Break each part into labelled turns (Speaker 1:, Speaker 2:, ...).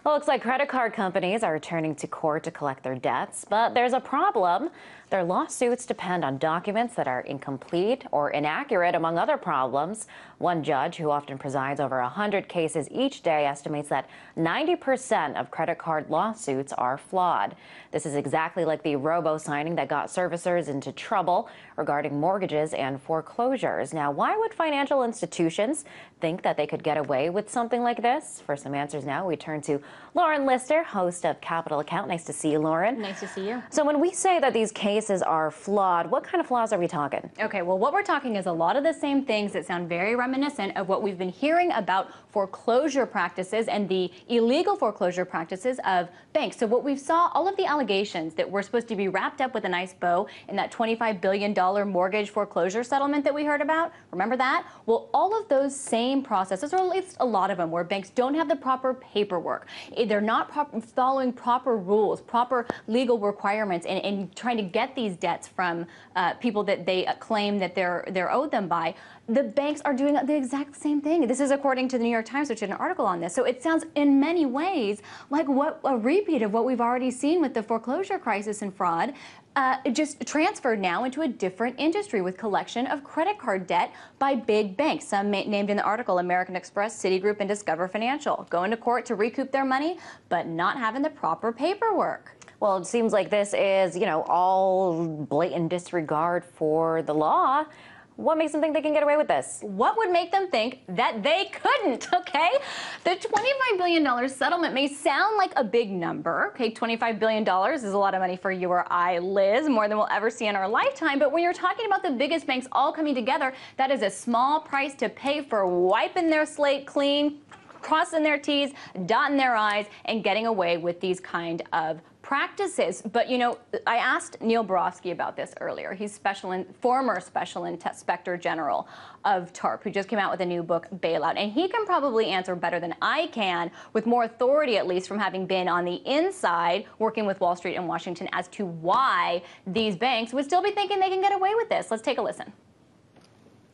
Speaker 1: Well, it looks like credit card companies are turning to court to collect their debts, but there's a problem. Their lawsuits depend on documents that are incomplete or inaccurate, among other problems. One judge, who often presides over 100 cases each day, estimates that 90% of credit card lawsuits are flawed. This is exactly like the robo-signing that got servicers into trouble regarding mortgages and foreclosures. Now, why would financial institutions think that they could get away with something like this? For some answers now, we turn to Lauren Lister, host of Capital Account. Nice to see you, Lauren.
Speaker 2: Nice to see you.
Speaker 1: So when we say that these cases are flawed, what kind of flaws are we talking?
Speaker 2: Okay, well, what we're talking is a lot of the same things that sound very reminiscent of what we've been hearing about foreclosure practices and the illegal foreclosure practices of banks. So what we saw, all of the allegations that were supposed to be wrapped up with a nice bow in that $25 billion mortgage foreclosure settlement that we heard about, remember that? Well, all of those same processes, or at least a lot of them, where banks don't have the proper paperwork, they're not following proper rules, proper legal requirements, and trying to get these debts from people that they claim that they're owed them by. The banks are doing the exact same thing. This is according to the New York Times, which did an article on this. So it sounds in many ways like a repeat of what we've already seen with the foreclosure crisis and fraud, just transferred now into a different industry with collection of credit card debt by big banks. Some named in the article: American Express, Citigroup, and Discover Financial, going to court to recoup their money, but not having the proper paperwork.
Speaker 1: Well, it seems like this is, all blatant disregard for the law. What makes them think they can get away with this?
Speaker 2: What would make them think that they couldn't, okay? The $25 billion settlement may sound like a big number, okay? $25 billion is a lot of money for you or I, Liz, more than we'll ever see in our lifetime. But when you're talking about the biggest banks all coming together, that is a small price to pay for wiping their slate clean, crossing their T's, dotting their I's, and getting away with these kind of practices. But I asked Neil Borofsky about this earlier. He's former special inspector general of TARP, who just came out with a new book, Bailout, and he can probably answer better than I can, with more authority at least from having been on the inside working with Wall Street and Washington, as to why these banks would still be thinking they can get away with this. Let's take a listen.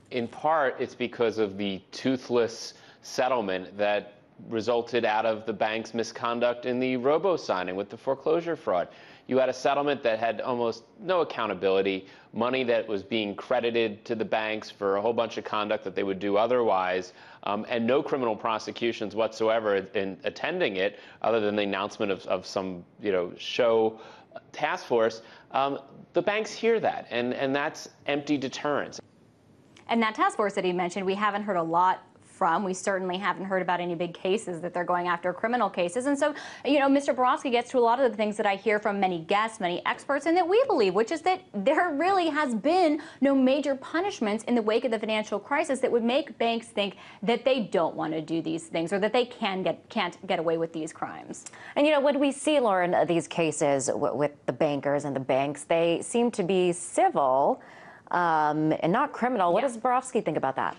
Speaker 3: In part, it's because of the toothless settlement that resulted out of the bank's misconduct in the robo-signing with the foreclosure fraud. You had a settlement that had almost no accountability, money that was being credited to the banks for a whole bunch of conduct that they would do otherwise, and no criminal prosecutions whatsoever in attending it, other than the announcement of some show task force. The banks hear that, and that's empty deterrence.
Speaker 2: And that task force that he mentioned, we haven't heard a lot from. We certainly haven't heard about any big cases that they're going after, criminal cases. And so, Mr. Borofsky gets to a lot of the things that I hear from many guests, many experts, and that we believe, which is that there really has been no major punishments in the wake of the financial crisis that would make banks think that they don't want to do these things, or that they can't get away with these crimes.
Speaker 1: And when we see, Lauren, these cases with the bankers and the banks, they seem to be civil and not criminal. What does Borofsky think about that?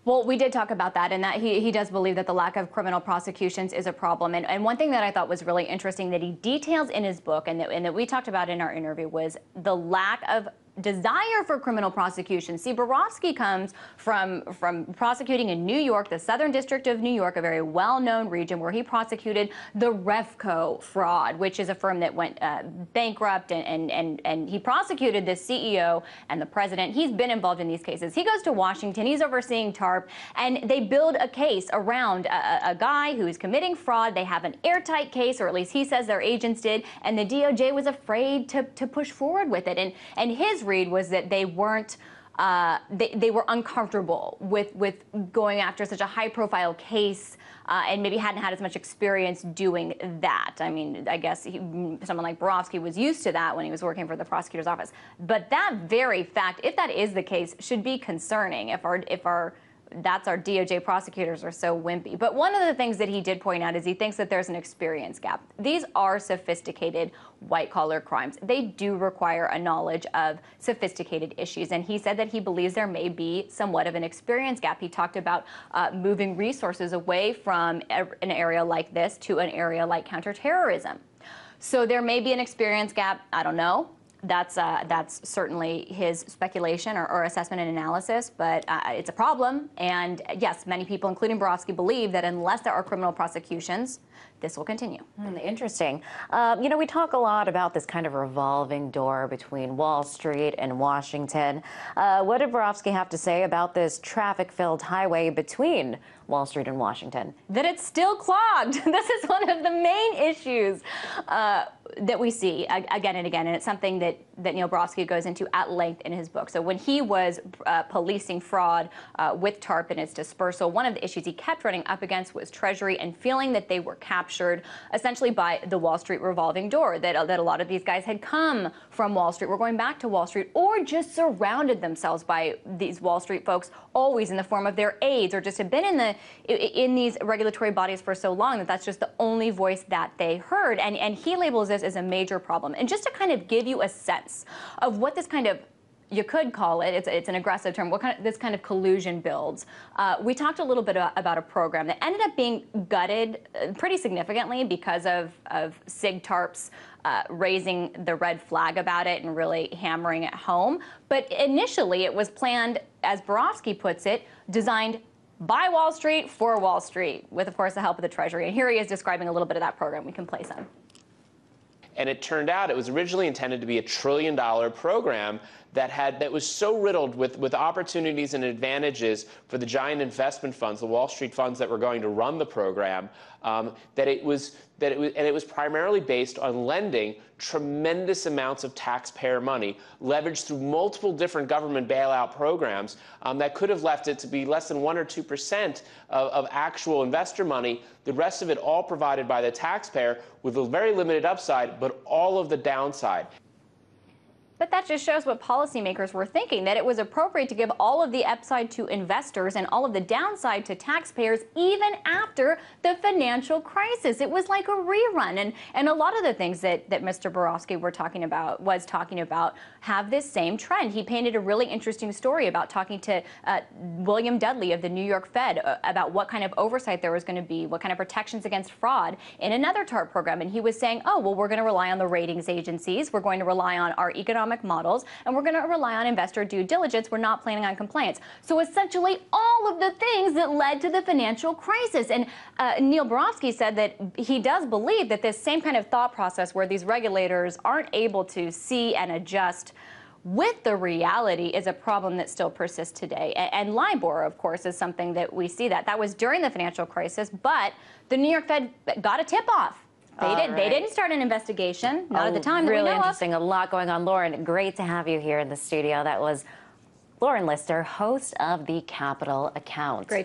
Speaker 2: Well, we did talk about that, and that he does believe that the lack of criminal prosecutions is a problem. And one thing that I thought was really interesting that he details in his book, and that we talked about in our interview, was the lack of desire for criminal prosecution. See, Borofsky comes from prosecuting in New York, the Southern District of New York, a very well-known region where he prosecuted the Refco fraud, which is a firm that went bankrupt, and he prosecuted the CEO and the president. He's been involved in these cases. He goes to Washington, he's overseeing TARP, and they build a case around a guy who is committing fraud. They have an airtight case, or at least he says their agents did, and the DOJ was afraid to push forward with it. And his read was that they weren't they were uncomfortable with going after such a high-profile case, and maybe hadn't had as much experience doing that. I mean, I guess someone like Borofsky was used to that when he was working for the prosecutor's office. But that very fact, if that is the case, should be concerning if our DOJ prosecutors are so wimpy. But one of the things that he did point out is he thinks that there's an experience gap. These are sophisticated white-collar crimes. They do require a knowledge of sophisticated issues, and he said that he believes there may be somewhat of an experience gap. He talked about moving resources away from an area like this to an area like counterterrorism. So there may be an experience gap, I don't know. That's certainly his speculation or assessment and analysis, but it's a problem. And yes, many people, including Borowski, believe that unless there are criminal prosecutions, this will continue.
Speaker 1: Interesting. You know, we talk a lot about this kind of revolving door between Wall Street and Washington. What did Borowski have to say about this traffic-filled highway between Wall Street and Washington?
Speaker 2: That it's still clogged. This is one of the main issues that we see again and again, and it's something that Neil Borowski goes into at length in his book. So when he was policing fraud with TARP and its dispersal, one of the issues he kept running up against was Treasury and feeling that they were captured essentially by the Wall Street revolving door, that a lot of these guys had come from Wall Street, were going back to Wall Street, or just surrounded themselves by these Wall Street folks, always in the form of their aides, or just have been in these regulatory bodies for so long that that's just the only voice that they heard. And he labels this as a major problem. And just to kind of give you a sense of what this kind of, you could call it, it's an aggressive term, this kind of collusion builds. We talked a little bit about a program that ended up being gutted pretty significantly because of SIG-TARP's raising the red flag about it and really hammering it home. But initially it was planned, as Borowski puts it, designed by Wall Street for Wall Street, with, of course, the help of the Treasury. And here he is describing a little bit of that program. We can play some.
Speaker 3: And it turned out it was originally intended to be $1 trillion program that was so riddled with opportunities and advantages for the giant investment funds, the Wall Street funds that were going to run the program, that it was primarily based on lending tremendous amounts of taxpayer money, leveraged through multiple different government bailout programs that could have left it to be less than 1 or 2% of actual investor money. The rest of it all provided by the taxpayer with a very limited upside, but all of the downside.
Speaker 2: But that just shows what policymakers were thinking, that it was appropriate to give all of the upside to investors and all of the downside to taxpayers even after the financial crisis. It was like a rerun. And a lot of the things that Mr. Borowski was talking about have this same trend. He painted a really interesting story about talking to William Dudley of the New York Fed about what kind of oversight there was going to be, what kind of protections against fraud in another TARP program. And he was saying, oh, well, we're going to rely on the ratings agencies. We're going to rely on our economic models, and we're going to rely on investor due diligence. We're not planning on compliance. So essentially all of the things that led to the financial crisis. And Neil Borowski said that he does believe that this same kind of thought process where these regulators aren't able to see and adjust with the reality is a problem that still persists today. And LIBOR, of course, is something that we see that was during the financial crisis, but the New York Fed got a tip-off. They didn't start an investigation, not at the time that we know of.
Speaker 1: Really interesting, a lot going on. Lauren, great to have you here in the studio. That was Lauren Lister, host of the Capital Account.
Speaker 2: Great.